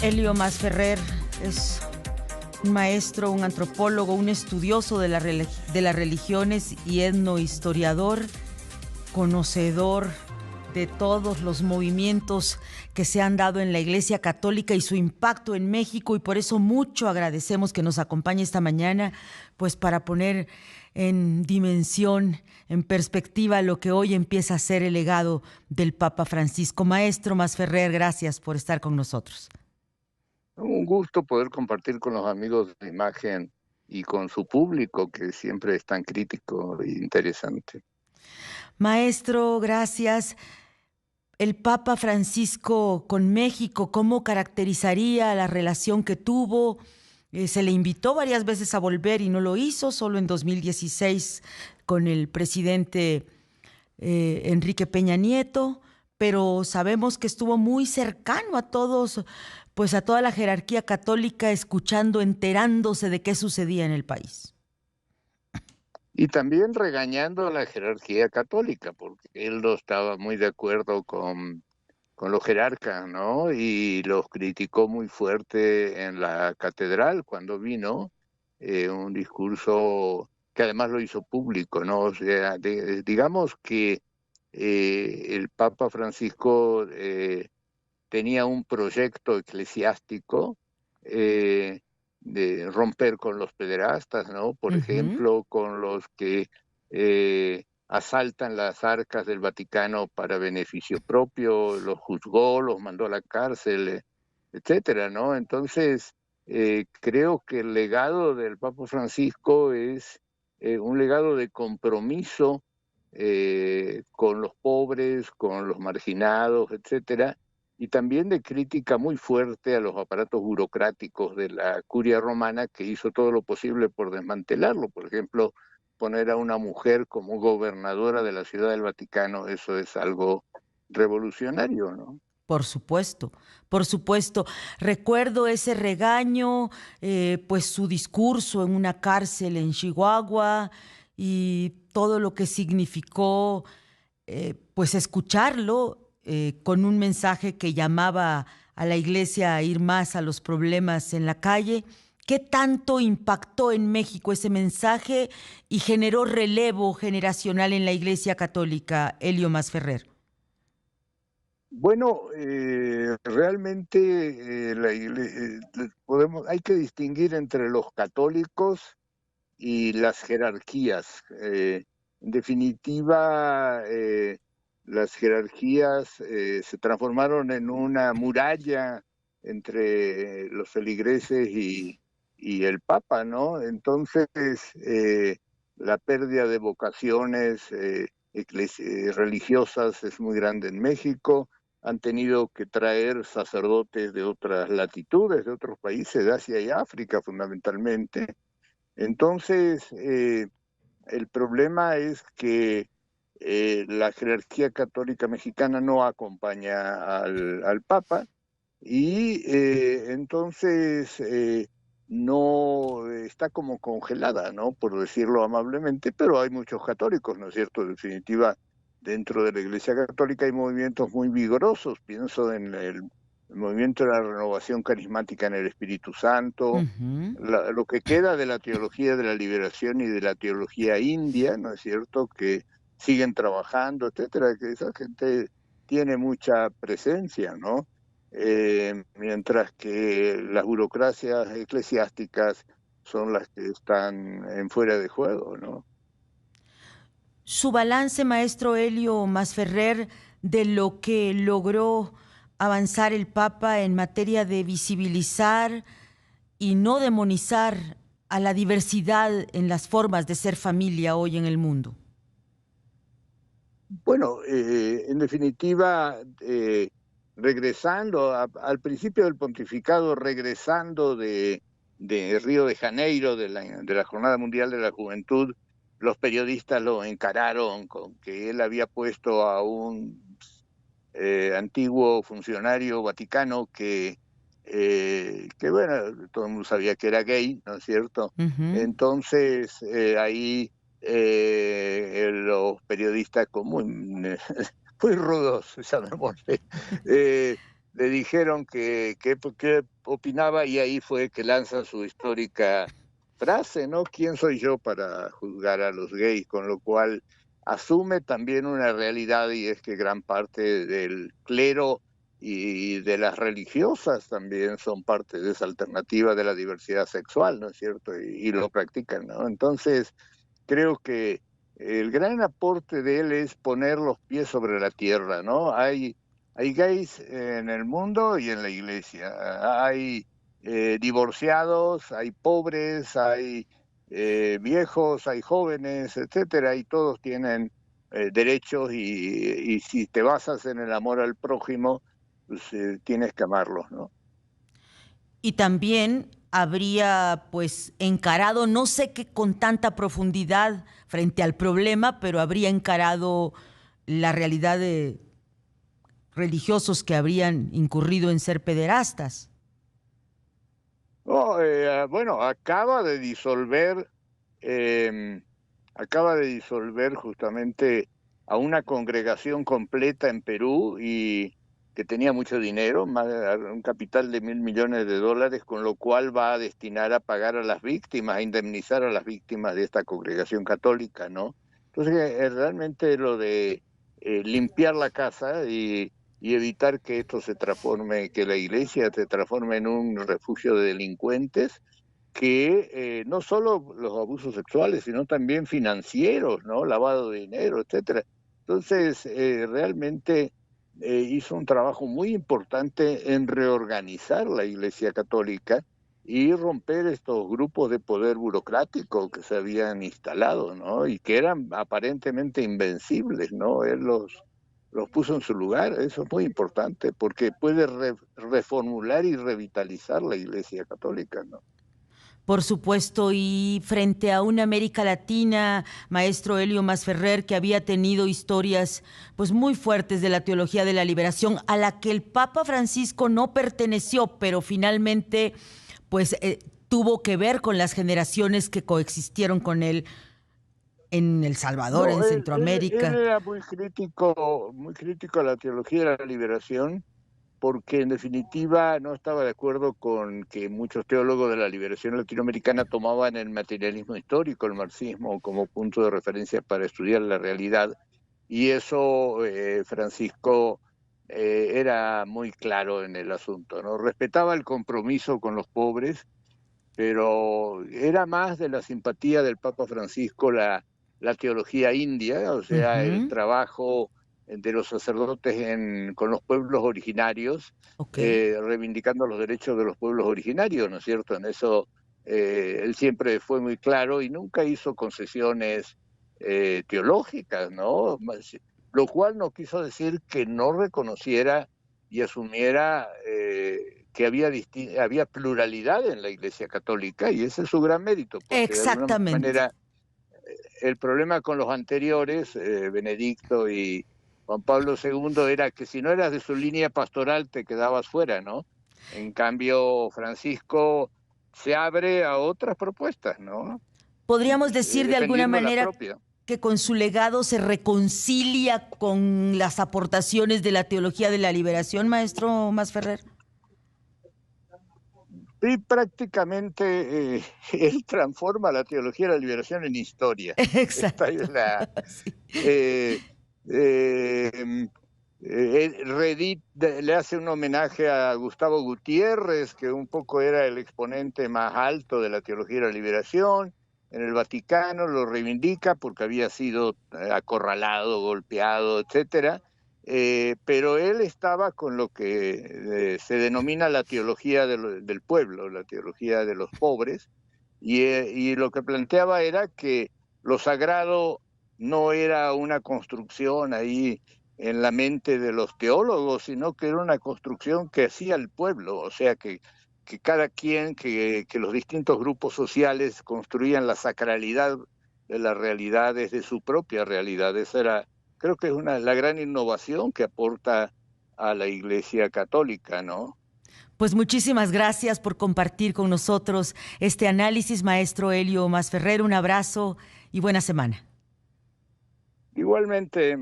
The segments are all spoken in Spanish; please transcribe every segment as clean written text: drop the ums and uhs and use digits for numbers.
Elio Masferrer es un maestro, un antropólogo, un estudioso de las religiones y etnohistoriador, conocedor de todos los movimientos que se han dado en la Iglesia Católica y su impacto en México, y por eso mucho agradecemos que nos acompañe esta mañana, pues para poner en dimensión, en perspectiva, lo que hoy empieza a ser el legado del Papa Francisco. Maestro Masferrer, gracias por estar con nosotros. Un gusto poder compartir con los amigos de Imagen y con su público, que siempre es tan crítico e interesante. Maestro, gracias. El Papa Francisco con México, ¿cómo caracterizaría la relación que tuvo? Se le invitó varias veces a volver y no lo hizo, solo en 2016 con el presidente Enrique Peña Nieto, pero sabemos que estuvo muy cercano a todos, pues a toda la jerarquía católica, escuchando, enterándose de qué sucedía en el país. Y también regañando a la jerarquía católica, porque él no estaba muy de acuerdo con los jerarcas, ¿no? Y los criticó muy fuerte en la catedral cuando vino, un discurso que además lo hizo público, ¿no? O sea, digamos que el Papa Francisco tenía un proyecto eclesiástico de romper con los pederastas, ¿no? Por ejemplo, con los que asaltan las arcas del Vaticano para beneficio propio, los juzgó, los mandó a la cárcel, etcétera, ¿no? Entonces, creo que el legado del Papa Francisco es un legado de compromiso con los pobres, con los marginados, etcétera, y también de crítica muy fuerte a los aparatos burocráticos de la curia romana, que hizo todo lo posible por desmantelarlo. Por ejemplo, poner a una mujer como gobernadora de la Ciudad del Vaticano, eso es algo revolucionario, ¿no? Por supuesto, por supuesto. Recuerdo ese regaño, pues su discurso en una cárcel en Chihuahua y todo lo que significó, pues escucharlo con un mensaje que llamaba a la iglesia a ir más a los problemas en la calle. ¿Qué tanto impactó en México ese mensaje y generó relevo generacional en la Iglesia Católica, Elio Masferrer? Bueno, realmente hay que distinguir entre los católicos y las jerarquías. En definitiva, las jerarquías se transformaron en una muralla entre los feligreses y el Papa, ¿no? Entonces, la pérdida de vocaciones religiosas es muy grande en México. Han tenido que traer sacerdotes de otras latitudes, de otros países, de Asia y África fundamentalmente. Entonces, el problema es que la jerarquía católica mexicana no acompaña al Papa y entonces no está como congelada, ¿no? Por decirlo amablemente, pero hay muchos católicos, ¿no es cierto? En definitiva, dentro de la Iglesia Católica hay movimientos muy vigorosos. Pienso en el movimiento de la renovación carismática en el Espíritu Santo, lo que queda de la teología de la liberación y de la teología india, ¿no es cierto?, que siguen trabajando, etcétera, que esa gente tiene mucha presencia, ¿no? Mientras que las burocracias eclesiásticas son las que están en fuera de juego, ¿no? Su balance, maestro Elio Masferrer, de lo que logró avanzar el Papa en materia de visibilizar y no demonizar a la diversidad en las formas de ser familia hoy en el mundo. Bueno, en definitiva, regresando al principio del pontificado, regresando de Río de Janeiro, de la Jornada Mundial de la Juventud, los periodistas lo encararon con que él había puesto a un antiguo funcionario vaticano que bueno, todo el mundo sabía que era gay, ¿no es cierto? Entonces, ahí los periodistas muy rudos, llamémosle, le dijeron qué opinaba, y ahí fue que lanza su histórica frase, ¿no? ¿Quién soy yo para juzgar a los gays? Con lo cual asume también una realidad, y es que gran parte del clero y de las religiosas también son parte de esa alternativa de la diversidad sexual, ¿no es cierto? Y lo practican, ¿no? Entonces, creo que el gran aporte de él es poner los pies sobre la tierra, ¿no? Hay gays en el mundo y en la iglesia. Hay divorciados, hay pobres, hay viejos, hay jóvenes, etcétera, y todos tienen derechos, y si te basas en el amor al prójimo, pues tienes que amarlos, ¿no? Y también habría pues encarado, no sé qué con tanta profundidad frente al problema, pero habría encarado la realidad de religiosos que habrían incurrido en ser pederastas. No, bueno, acaba de disolver justamente a una congregación completa en Perú, y que tenía mucho dinero, un capital de $1.000 millones, con lo cual va a destinar a pagar a las víctimas, a indemnizar a las víctimas de esta congregación católica, ¿no? Entonces, realmente lo de limpiar la casa y evitar que esto se transforme, que la iglesia se transforme en un refugio de delincuentes, que no solo los abusos sexuales, sino también financieros, ¿no? Lavado de dinero, etcétera. Entonces, realmente hizo un trabajo muy importante en reorganizar la Iglesia Católica y romper estos grupos de poder burocrático que se habían instalado, ¿no? Y que eran aparentemente invencibles, ¿no? Él los puso en su lugar. Eso es muy importante, porque puede reformular y revitalizar la Iglesia Católica, ¿no? Por supuesto, y frente a una América Latina, maestro Helio Masferrer, que había tenido historias pues muy fuertes de la teología de la liberación, a la que el Papa Francisco no perteneció, pero finalmente pues tuvo que ver con las generaciones que coexistieron con él en El Salvador, No, en él Centroamérica. era muy crítico a la teología de la liberación, porque en definitiva no estaba de acuerdo con que muchos teólogos de la liberación latinoamericana tomaban el materialismo histórico, el marxismo, como punto de referencia para estudiar la realidad. Y eso, Francisco era muy claro en el asunto, ¿no? Respetaba el compromiso con los pobres, pero era más de la simpatía del Papa Francisco la teología india, o sea, el Ujú. trabajo de los sacerdotes con los pueblos originarios, Ok. reivindicando los derechos de los pueblos originarios, ¿no es cierto? En eso él siempre fue muy claro y nunca hizo concesiones teológicas, ¿no? Lo cual no quiso decir que no reconociera y asumiera que había pluralidad en la Iglesia Católica, y ese es su gran mérito, porque de alguna Exactamente. manera el problema con los anteriores, Benedicto y Juan Pablo II, era que si no eras de su línea pastoral te quedabas fuera, ¿no? En cambio, Francisco se abre a otras propuestas, ¿no? Podríamos decir de alguna Defendiendo la manera propia. que con su legado se reconcilia con las aportaciones de la teología de la liberación, maestro Masferrer. Y prácticamente él transforma la teología de la liberación en historia. Esta Exacto. es la... Sí. Eh, eh, le hace un homenaje a Gustavo Gutiérrez, que un poco era el exponente más alto de la teología de la liberación. En el Vaticano lo reivindica porque había sido acorralado, golpeado, etcétera. Pero él estaba con lo que se denomina la teología del pueblo, la teología de los pobres, y lo que planteaba era que lo sagrado no era una construcción ahí en la mente de los teólogos, sino que era una construcción que hacía el pueblo, o sea que cada quien, que los distintos grupos sociales construían la sacralidad de la realidad desde su propia realidad. Esa era, creo que es la gran innovación que aporta a la Iglesia Católica, ¿no? Pues muchísimas gracias por compartir con nosotros este análisis, maestro Helio Masferrer. Un abrazo y buena semana. Igualmente,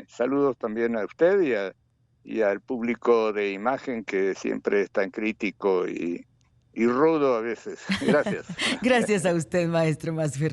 saludos también a usted y al público de imagen que siempre es tan crítico y rudo a veces. Gracias. Gracias a usted, maestro Masferrer.